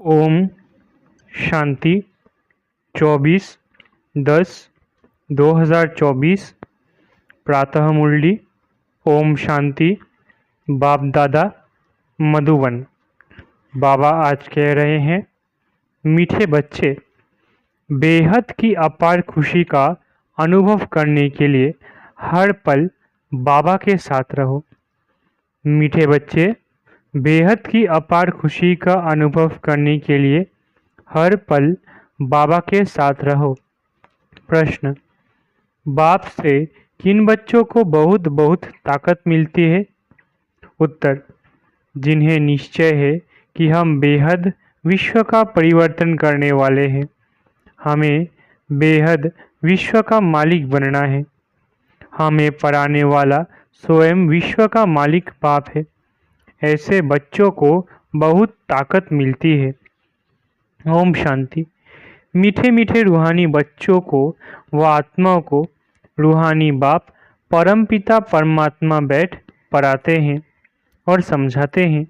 ओम शांति 24/10/2024 प्रातः मुरली। ओम शांति। बाप दादा मधुबन। बाबा आज कह रहे हैं, मीठे बच्चे, बेहद की अपार खुशी का अनुभव करने के लिए हर पल बाबा के साथ रहो। मीठे बच्चे, बेहद की अपार खुशी का अनुभव करने के लिए हर पल बाबा के साथ रहो। प्रश्न: बाप से किन बच्चों को बहुत बहुत ताकत मिलती है? उत्तर: जिन्हें निश्चय है कि हम बेहद विश्व का परिवर्तन करने वाले हैं। हमें बेहद विश्व का मालिक बनना है। हमें पढ़ाने वाला स्वयं विश्व का मालिक बाप है। ऐसे बच्चों को बहुत ताकत मिलती है। ओम शांति। मीठे मीठे रूहानी बच्चों को व आत्माओं को रूहानी बाप परमपिता परमात्मा बैठ पढ़ाते हैं और समझाते हैं,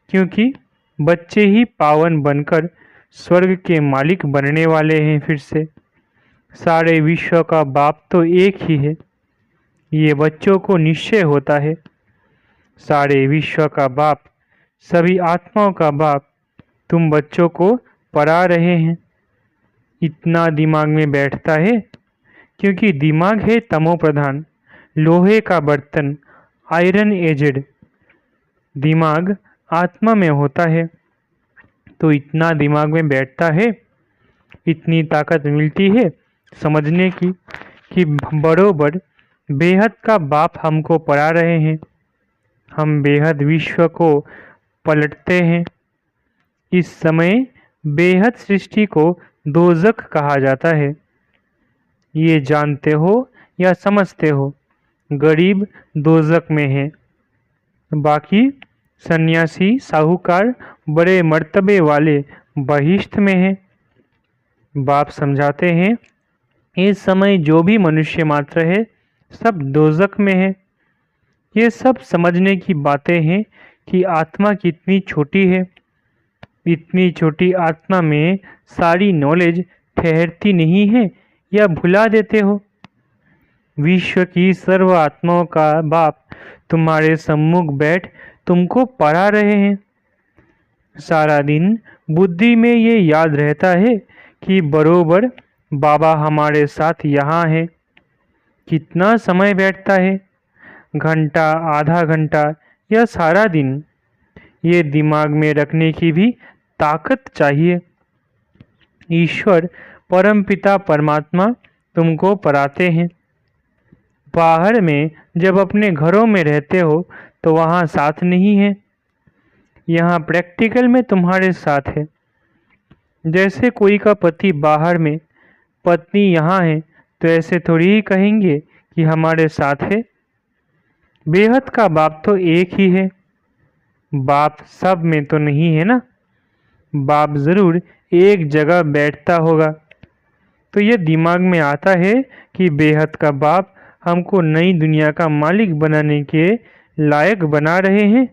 क्योंकि बच्चे ही पावन बनकर स्वर्ग के मालिक बनने वाले हैं। फिर से सारे विश्व का बाप तो एक ही है, ये बच्चों को निश्चय होता है। सारे विश्व का बाप, सभी आत्माओं का बाप तुम बच्चों को पढ़ा रहे हैं। इतना दिमाग में बैठता है क्योंकि दिमाग है तमो प्रधान, लोहे का बर्तन, आयरन एजेड। दिमाग आत्मा में होता है तो इतना दिमाग में बैठता है, इतनी ताकत मिलती है समझने की कि बरोबर बेहद का बाप हमको पढ़ा रहे हैं। हम बेहद विश्व को पलटते हैं। इस समय बेहद सृष्टि को दोजख कहा जाता है। ये जानते हो या समझते हो? गरीब दोजख में है, बाकी सन्यासी साहूकार बड़े मर्तबे वाले बहिश्त में है। बाप समझाते हैं, इस समय जो भी मनुष्य मात्र है सब दोजख में है। ये सब समझने की बातें हैं कि आत्मा कितनी छोटी है। इतनी छोटी आत्मा में सारी नॉलेज ठहरती नहीं है या भुला देते हो? विश्व की सर्व आत्माओं का बाप तुम्हारे सम्मुख बैठ तुमको पढ़ा रहे हैं। सारा दिन बुद्धि में ये याद रहता है कि बरोबर बाबा हमारे साथ यहाँ है। कितना समय बैठता है? घंटा, आधा घंटा या सारा दिन? ये दिमाग में रखने की भी ताकत चाहिए। ईश्वर परमपिता परमात्मा तुमको पढ़ाते हैं। बाहर में जब अपने घरों में रहते हो तो वहाँ साथ नहीं है। यहाँ प्रैक्टिकल में तुम्हारे साथ है। जैसे कोई का पति बाहर में, पत्नी यहाँ है, तो ऐसे थोड़ी ही कहेंगे कि हमारे साथ है। बेहद का बाप तो एक ही है। बाप सब में तो नहीं है ना। बाप जरूर एक जगह बैठता होगा। तो यह दिमाग में आता है कि बेहद का बाप हमको नई दुनिया का मालिक बनाने के लायक बना रहे हैं।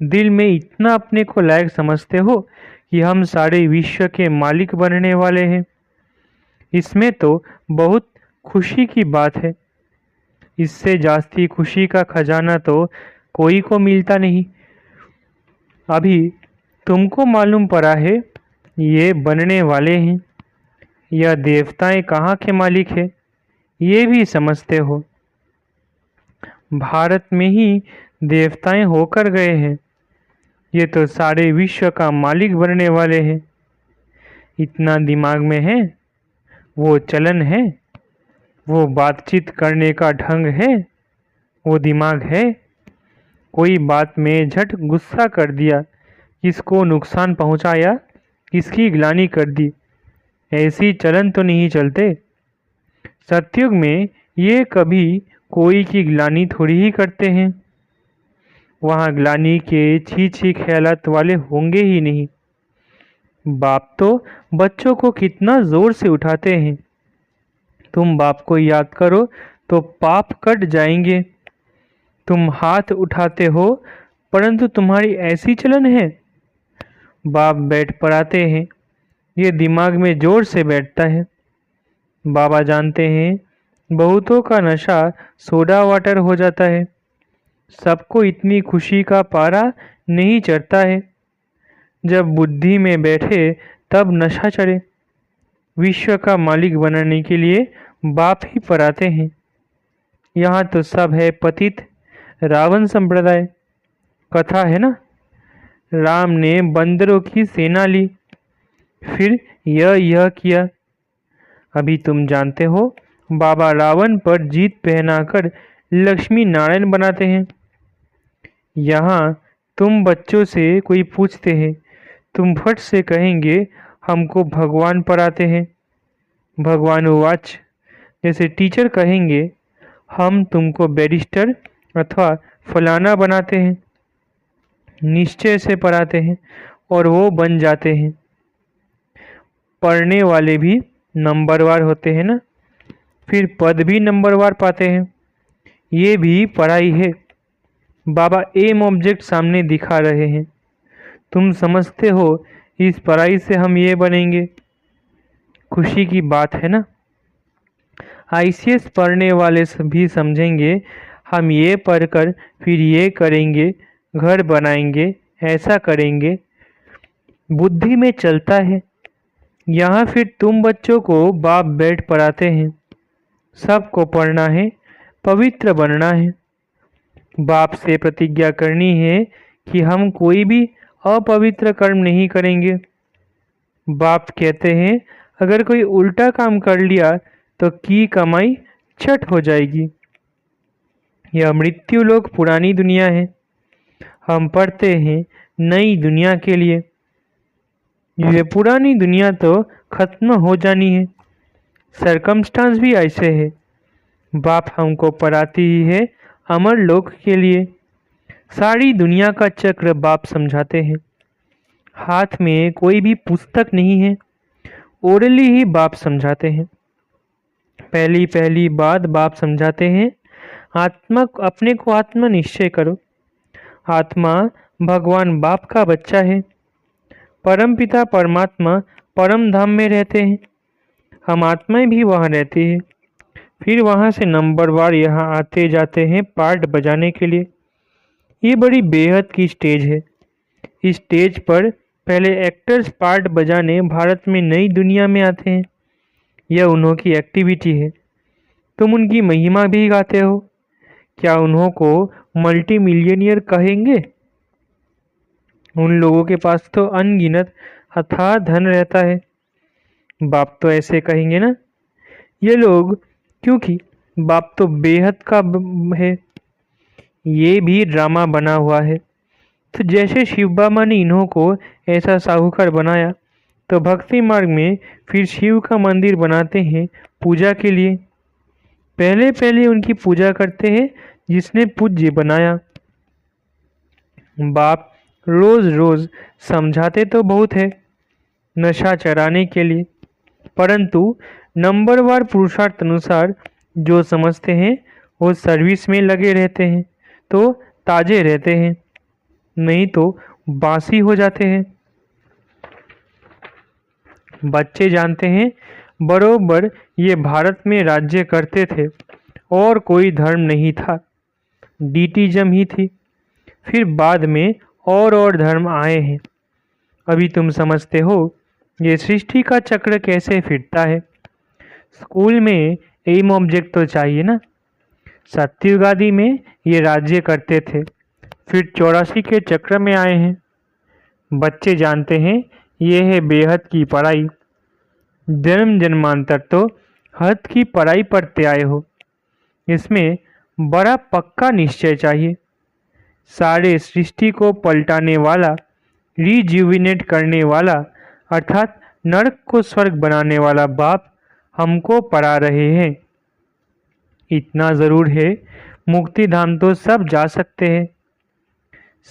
दिल में इतना अपने को लायक समझते हो कि हम सारे विश्व के मालिक बनने वाले हैं। इसमें तो बहुत खुशी की बात है। इससे जास्ती खुशी का खजाना तो कोई को मिलता नहीं। अभी तुमको मालूम पड़ा है ये बनने वाले हैं। यह देवताएं कहाँ के मालिक है ये भी समझते हो। भारत में ही देवताएं होकर गए हैं। ये तो सारे विश्व का मालिक बनने वाले हैं। इतना दिमाग में है, वो चलन है, वो बातचीत करने का ढंग है, वो दिमाग है। कोई बात में झट गुस्सा कर दिया, किसको नुकसान पहुंचाया, किसकी ग्लानि कर दी, ऐसी चलन तो नहीं चलते। सतयुग में ये कभी कोई की ग्लानि थोड़ी ही करते हैं। वहाँ ग्लानि के छी छी ख्यालात वाले होंगे ही नहीं। बाप तो बच्चों को कितना जोर से उठाते हैं। तुम बाप को याद करो तो पाप कट जाएंगे। तुम हाथ उठाते हो परंतु तुम्हारी ऐसी चलन है। बाप बैठ पढ़ाते हैं, ये दिमाग में जोर से बैठता है। बाबा जानते हैं बहुतों का नशा सोडा वाटर हो जाता है, सबको इतनी खुशी का पारा नहीं चढ़ता है। जब बुद्धि में बैठे तब नशा चढ़े। विश्व का मालिक बनाने के लिए बाप ही पढ़ाते हैं। यहाँ तो सब है पतित रावण संप्रदाय। कथा है ना, राम ने बंदरों की सेना ली, फिर यह किया। अभी तुम जानते हो बाबा रावण पर जीत पहनाकर लक्ष्मी नारायण बनाते हैं। यहाँ तुम बच्चों से कोई पूछते हैं, तुम फट से कहेंगे हमको भगवान पढ़ाते हैं। भगवान उवाच, जैसे टीचर कहेंगे हम तुमको बैरिस्टर अथवा फलाना बनाते हैं, निश्चय से पढ़ाते हैं और वो बन जाते हैं। पढ़ने वाले भी नंबरवार होते हैं ना, फिर पद भी नंबरवार पाते हैं। ये भी पढ़ाई है। बाबा एम ऑब्जेक्ट सामने दिखा रहे हैं। तुम समझते हो इस पढ़ाई से हम ये बनेंगे। खुशी की बात है ना। आईसीएस पढ़ने वाले भी समझेंगे हम ये पढ़कर फिर ये करेंगे, घर बनाएंगे, ऐसा करेंगे। बुद्धि में चलता है। यहाँ फिर तुम बच्चों को बाप बैठ पढ़ाते हैं। सबको पढ़ना है, पवित्र बनना है। बाप से प्रतिज्ञा करनी है कि हम कोई भी अपवित्र कर्म नहीं करेंगे। बाप कहते हैं अगर कोई उल्टा काम कर लिया तो की कमाई छठ हो जाएगी। यह मृत्यु लोक पुरानी दुनिया है। हम पढ़ते हैं नई दुनिया के लिए। ये पुरानी दुनिया तो खत्म हो जानी है। सरकमस्टांस भी ऐसे है। बाप हमको पढ़ाती ही है अमर लोक के लिए। सारी दुनिया का चक्र बाप समझाते हैं। हाथ में कोई भी पुस्तक नहीं है, ओरली ही बाप समझाते हैं। पहली बात बाप समझाते हैं, आत्मा अपने को आत्मा निश्चय करो। आत्मा भगवान बाप का बच्चा है। परम पिता परमात्मा परम धाम में रहते हैं। हम आत्माएं भी वहाँ रहती है। फिर वहाँ से नंबरवार यहाँ आते जाते हैं पार्ट बजाने के लिए। ये बड़ी बेहद की स्टेज है। इस स्टेज पर पहले एक्टर्स पार्ट बजाने भारत में नई दुनिया में आते हैं। यह उन्हों की एक्टिविटी है। तुम उनकी महिमा भी गाते हो। क्या उन्हों को मल्टी मिलियनियर कहेंगे? उन लोगों के पास तो अनगिनत अथाह धन रहता है। बाप तो ऐसे कहेंगे ना, ये लोग, क्योंकि बाप तो बेहद का है। ये भी ड्रामा बना हुआ है। तो जैसे शिव बाबा ने इन्हों को ऐसा साहूकार बनाया, तो भक्ति मार्ग में फिर शिव का मंदिर बनाते हैं पूजा के लिए। पहले उनकी पूजा करते हैं जिसने पूज्य बनाया। बाप रोज रोज समझाते तो बहुत है नशा चराने के लिए, परंतु नंबरवार पुरुषार्थ अनुसार जो समझते हैं वो सर्विस में लगे रहते हैं तो ताजे रहते हैं, नहीं तो बासी हो जाते हैं। बच्चे जानते हैं बरोबर ये भारत में राज्य करते थे और कोई धर्म नहीं था, डीटीजम ही थी। फिर बाद में और धर्म आए हैं। अभी तुम समझते हो ये सृष्टि का चक्र कैसे फिरता है। स्कूल में एम ऑब्जेक्ट तो चाहिए ना। सत्ययुग आदि में ये राज्य करते थे, फिर 84 के चक्र में आए हैं। बच्चे जानते हैं ये है बेहद की पढ़ाई। जन्म जन्मांतर तो हद की पढ़ाई पढ़ते आए हो। इसमें बड़ा पक्का निश्चय चाहिए। सारे सृष्टि को पलटाने वाला, रिज्यूविनेट करने वाला, अर्थात नरक को स्वर्ग बनाने वाला बाप हमको पढ़ा रहे हैं। इतना जरूर है, मुक्ति धाम तो सब जा सकते हैं,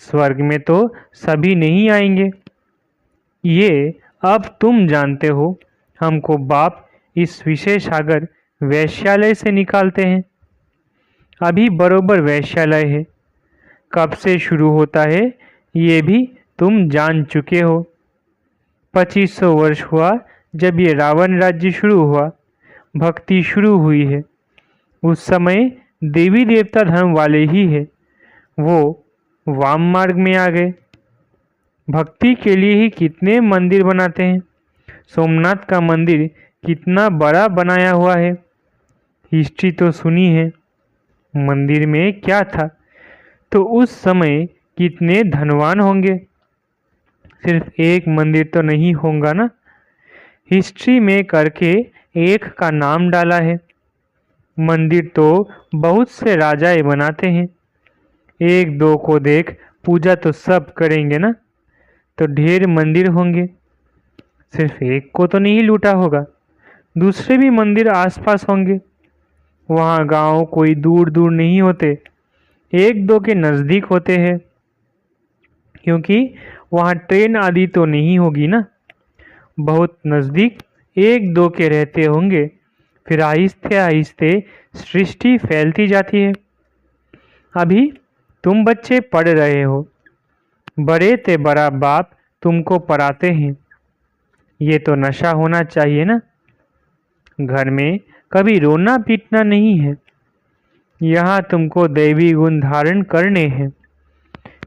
स्वर्ग में तो सभी नहीं आएंगे। ये अब तुम जानते हो। हमको बाप इस विशेष सागर वैश्यालय से निकालते हैं। अभी बरोबर वैश्यालय है। कब से शुरू होता है ये भी तुम जान चुके हो। 2500 वर्ष हुआ जब ये रावण राज्य शुरू हुआ, भक्ति शुरू हुई है। उस समय देवी देवता धर्म वाले ही है, वो वाम मार्ग में आ गए। भक्ति के लिए ही कितने मंदिर बनाते हैं। सोमनाथ का मंदिर कितना बड़ा बनाया हुआ है। हिस्ट्री तो सुनी है। मंदिर में क्या था, तो उस समय कितने धनवान होंगे। सिर्फ एक मंदिर तो नहीं होगा ना। हिस्ट्री में करके एक का नाम डाला है। मंदिर तो बहुत से राजाएं बनाते हैं। एक दो को देख पूजा तो सब करेंगे ना, तो ढेर मंदिर होंगे। सिर्फ एक को तो नहीं लूटा होगा, दूसरे भी मंदिर आसपास होंगे। वहाँ गांव कोई दूर दूर नहीं होते, एक दो के नज़दीक होते हैं, क्योंकि वहाँ ट्रेन आदि तो नहीं होगी ना। बहुत नज़दीक एक दो के रहते होंगे। फिर आहिस्ते आहिस्ते सृष्टि फैलती जाती है। अभी तुम बच्चे पढ़ रहे हो, बड़े ते बड़ा बाप तुमको पढ़ाते हैं। ये तो नशा होना चाहिए ना। घर में कभी रोना पीटना नहीं है। यहाँ तुमको दैवी गुण धारण करने हैं।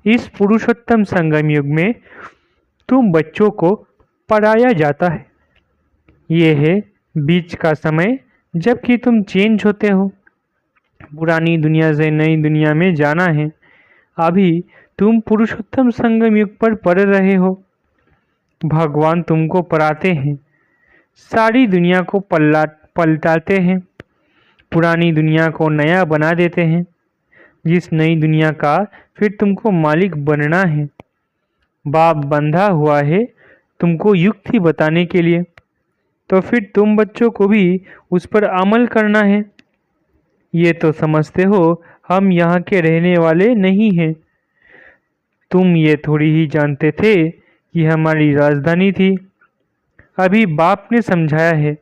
इस पुरुषोत्तम संगम युग में तुम बच्चों को पढ़ाया जाता है। ये है बीच का समय जबकि तुम चेंज होते हो। पुरानी दुनिया से नई दुनिया में जाना है। अभी तुम पुरुषोत्तम संगम युग पर पढ़ रहे हो। भगवान तुमको पढ़ाते हैं, सारी दुनिया को पलटाते हैं, पुरानी दुनिया को नया बना देते हैं। जिस नई दुनिया का फिर तुमको मालिक बनना है। बाप बंधा हुआ है तुमको युक्ति बताने के लिए, तो फिर तुम बच्चों को भी उस पर अमल करना है। ये तो समझते हो हम यहाँ के रहने वाले नहीं हैं। तुम ये थोड़ी ही जानते थे कि हमारी राजधानी थी। अभी बाप ने समझाया है,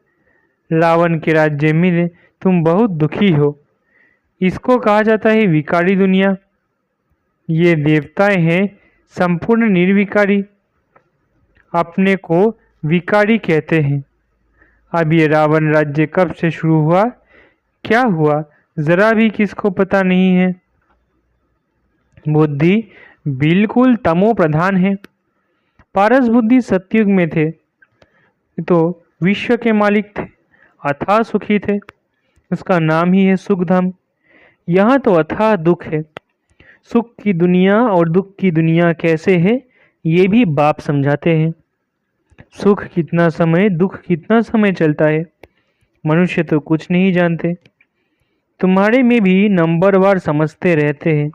रावण के राज्य में तुम बहुत दुखी हो। इसको कहा जाता है विकारी दुनिया। ये देवताएं हैं संपूर्ण निर्विकारी, अपने को विकारी कहते हैं। अब ये रावण राज्य कब से शुरू हुआ, क्या हुआ, जरा भी किसको पता नहीं है। बुद्धि बिल्कुल तमो प्रधान है। पारस बुद्धि सतयुग में थे तो विश्व के मालिक थे, अथाह सुखी थे। उसका नाम ही है सुखधाम। यहाँ तो अथाह दुख है। सुख की दुनिया और दुख की दुनिया कैसे है, ये भी बाप समझाते हैं। सुख कितना समय, दुख कितना समय चलता है, मनुष्य तो कुछ नहीं जानते। तुम्हारे में भी नंबरवार समझते रहते हैं।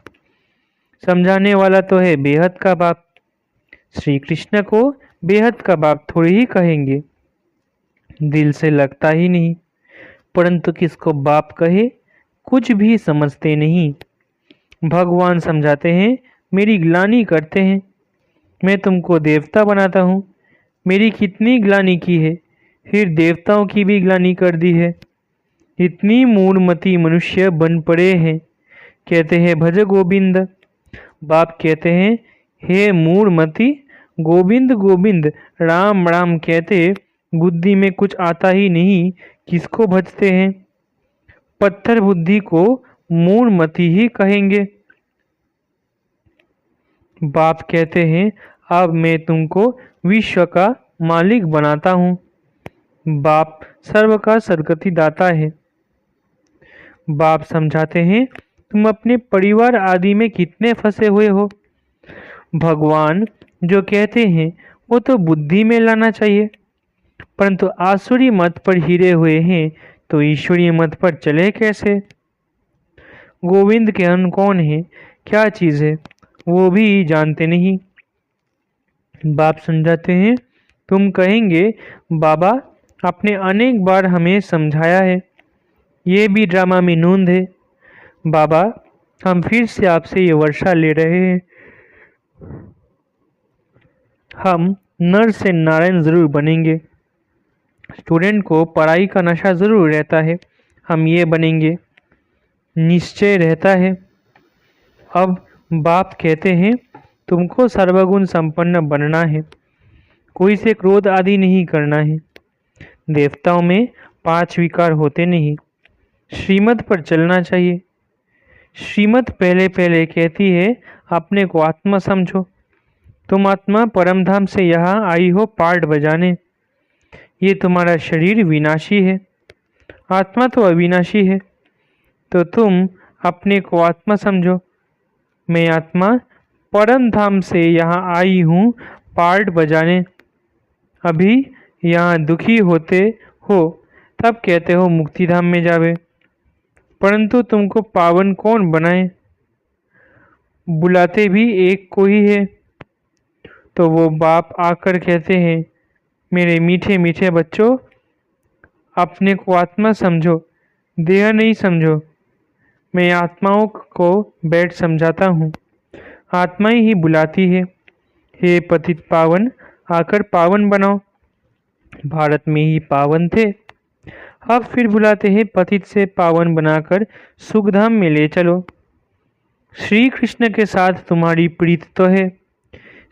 समझाने वाला तो है बेहद का बाप। श्री कृष्ण को बेहद का बाप थोड़ी ही कहेंगे, दिल से लगता ही नहीं। परंतु किसको बाप कहे, कुछ भी समझते नहीं। भगवान समझाते हैं, मेरी ग्लानि करते हैं। मैं तुमको देवता बनाता हूँ। मेरी कितनी ग्लानि की है, फिर देवताओं की भी ग्लानि कर दी है। इतनी मूढ़मती मनुष्य बन पड़े हैं। कहते हैं भज गोविंद। बाप कहते हैं, हे मूढ़मती, गोविंद गोविंद राम राम कहते बुद्धि में कुछ आता ही नहीं, किसको भजते हैं। पत्थर बुद्धि को मूढ़मती ही कहेंगे। बाप कहते हैं, अब मैं तुमको विश्व का मालिक बनाता हूँ। बाप सर्व का सद्गति दाता है। बाप समझाते हैं, तुम अपने परिवार आदि में कितने फंसे हुए हो। भगवान जो कहते हैं वो तो बुद्धि में लाना चाहिए, परंतु आसुरी मत पर हिरे हुए हैं तो ईश्वरीय मत पर चले कैसे। गोविंद के अन कौन है, क्या चीज़ है, वो भी जानते नहीं। बाप समझाते हैं, तुम कहेंगे बाबा आपने अनेक बार हमें समझाया है, ये भी ड्रामा में नूंद है। बाबा हम फिर से आपसे ये वर्षा ले रहे हैं। हम नर से नारायण जरूर बनेंगे। स्टूडेंट को पढ़ाई का नशा जरूर रहता है, हम ये बनेंगे, निश्चय रहता है। अब बाप कहते हैं तुमको सर्वगुण संपन्न बनना है। कोई से क्रोध आदि नहीं करना है। देवताओं में 5 विकार होते नहीं। श्रीमत पर चलना चाहिए। श्रीमत पहले पहले कहती है अपने को आत्मा समझो। तुम आत्मा परमधाम से यहाँ आई हो पार्ट बजाने। ये तुम्हारा शरीर विनाशी है, आत्मा तो अविनाशी है। तो तुम अपने को आत्मा समझो। मैं आत्मा परम धाम से यहाँ आई हूँ पार्ट बजाने। अभी यहाँ दुखी होते हो तब कहते हो मुक्ति धाम में जावे, परंतु तुमको पावन कौन बनाए? बुलाते भी एक को ही है। तो वो बाप आकर कहते हैं मेरे मीठे मीठे बच्चों, अपने को आत्मा समझो, देह नहीं समझो। मैं आत्माओं को बैठ समझाता हूँ, आत्माएं ही बुलाती है। हे पतित पावन, आकर पावन बनाओ। भारत में ही पावन थे, अब फिर बुलाते हैं पतित से पावन बनाकर सुखधाम में ले चलो। श्री कृष्ण के साथ तुम्हारी प्रीत तो है।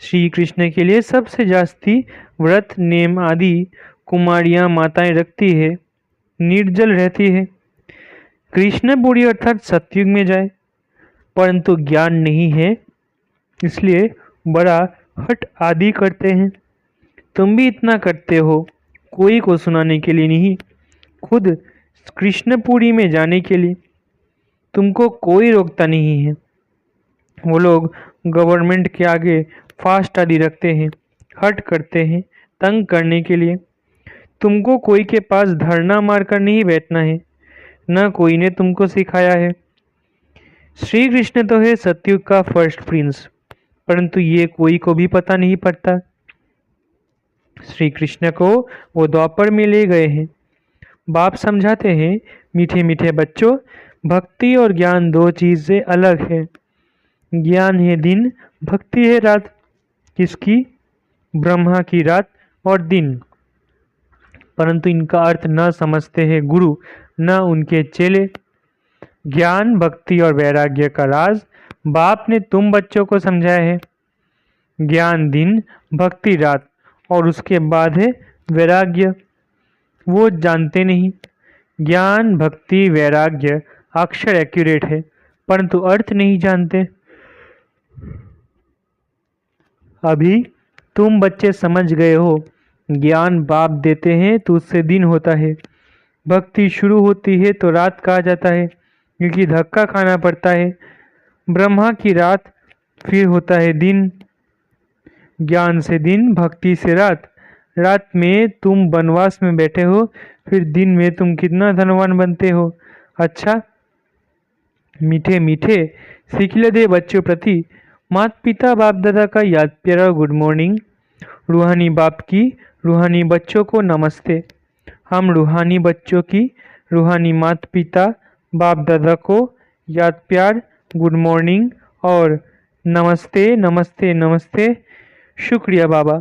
श्री कृष्ण के लिए सबसे जास्ती व्रत नेम आदि कुमारियां माताएं रखती है, निर्जल रहती है। कृष्णपुरी अर्थात सतयुग में जाए, परंतु ज्ञान नहीं है, इसलिए बड़ा हट आदि करते हैं। तुम भी इतना करते हो, कोई को सुनाने के लिए नहीं, खुद कृष्णपुरी में जाने के लिए। तुमको कोई रोकता नहीं है। वो लोग गवर्नमेंट के आगे फास्ट आदि रखते हैं, हट करते हैं तंग करने के लिए। तुमको कोई के पास धरना मारकर नहीं बैठना है, न कोई ने तुमको सिखाया है। श्री कृष्ण तो है सतयुग का फर्स्ट प्रिंस, परंतु ये कोई को भी पता नहीं पड़ता। श्री कृष्ण को वो द्वापर में ले गए हैं। बाप समझाते हैं मीठे मीठे बच्चों, भक्ति और ज्ञान दो चीजें अलग है। ज्ञान है दिन, भक्ति है रात। किसकी? ब्रह्मा की रात और दिन। परंतु इनका अर्थ न समझते हैं गुरु न उनके चेले। ज्ञान, भक्ति और वैराग्य का राज बाप ने तुम बच्चों को समझाया है। ज्ञान दिन, भक्ति रात, और उसके बाद है वैराग्य। वो जानते नहीं। ज्ञान, भक्ति, वैराग्य अक्षर एक्यूरेट है, परंतु अर्थ नहीं जानते। अभी तुम बच्चे समझ गए हो, ज्ञान बाप देते हैं तो उससे दिन होता है। भक्ति शुरू होती है तो रात कहा जाता है, क्योंकि धक्का खाना पड़ता है। ब्रह्मा की रात, फिर होता है दिन। ज्ञान से दिन, भक्ति से रात। रात में तुम वनवास में बैठे हो, फिर दिन में तुम कितना धनवान बनते हो। अच्छा मीठे मीठे सिखिलदे बच्चों प्रति माता पिता बाप दादा का याद प्यारा गुड मॉर्निंग। रूहानी बाप की रूहानी बच्चों को नमस्ते। हम रूहानी बच्चों की रूहानी माता पिता बाप दादा को याद प्यार गुड मॉर्निंग और नमस्ते नमस्ते नमस्ते। शुक्रिया बाबा।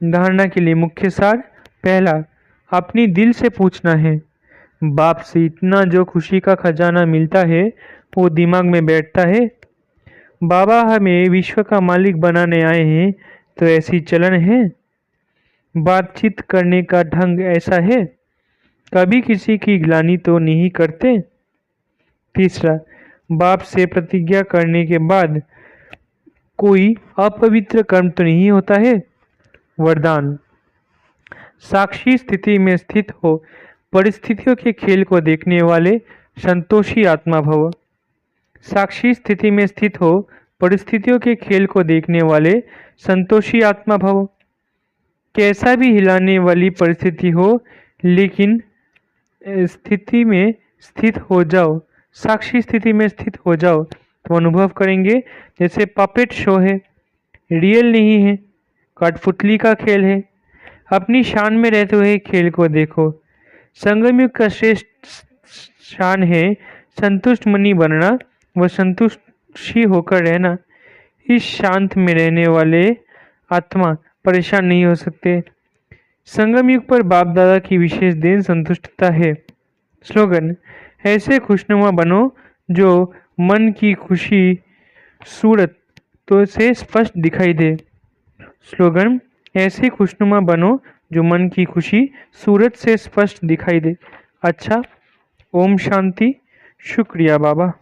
धारणा के लिए मुख्य सार। पहला, अपनी दिल से पूछना है। बाप से इतना जो खुशी का खजाना मिलता है वो दिमाग में बैठता है। बाबा हमें विश्व का मालिक बनाने आए हैं, तो ऐसी चलन है। बातचीत करने का ढंग ऐसा है, कभी किसी की ग्लानि तो नहीं करते। तीसरा, बाप से प्रतिज्ञा करने के बाद कोई अपवित्र कर्म तो नहीं होता है। वरदान, साक्षी स्थिति में स्थित हो परिस्थितियों के खेल को देखने वाले संतोषी आत्मा भव। साक्षी स्थिति में स्थित हो परिस्थितियों के खेल को देखने वाले संतोषी आत्मा भव। कैसा भी हिलाने वाली परिस्थिति हो, लेकिन स्थिति में स्थित हो जाओ, साक्षी स्थिति में स्थित हो जाओ तो अनुभव करेंगे जैसे पपेट शो है, रियल नहीं है, कठपुतली का खेल है। अपनी शान में रहते हुए खेल को देखो। संगमयुग का श्रेष्ठ शान है संतुष्ट मनी बनना व संतुष्टि होकर रहना। इस शांत में रहने वाले आत्मा परेशान नहीं हो सकते। संगम युग पर बाप दादा की विशेष देन संतुष्टता है। स्लोगन, ऐसे खुशनुमा बनो जो मन की खुशी सूरत तो से स्पष्ट दिखाई दे। स्लोगन, ऐसे खुशनुमा बनो जो मन की खुशी सूरज से स्पष्ट दिखाई दे। अच्छा, ओम शांति। शुक्रिया बाबा।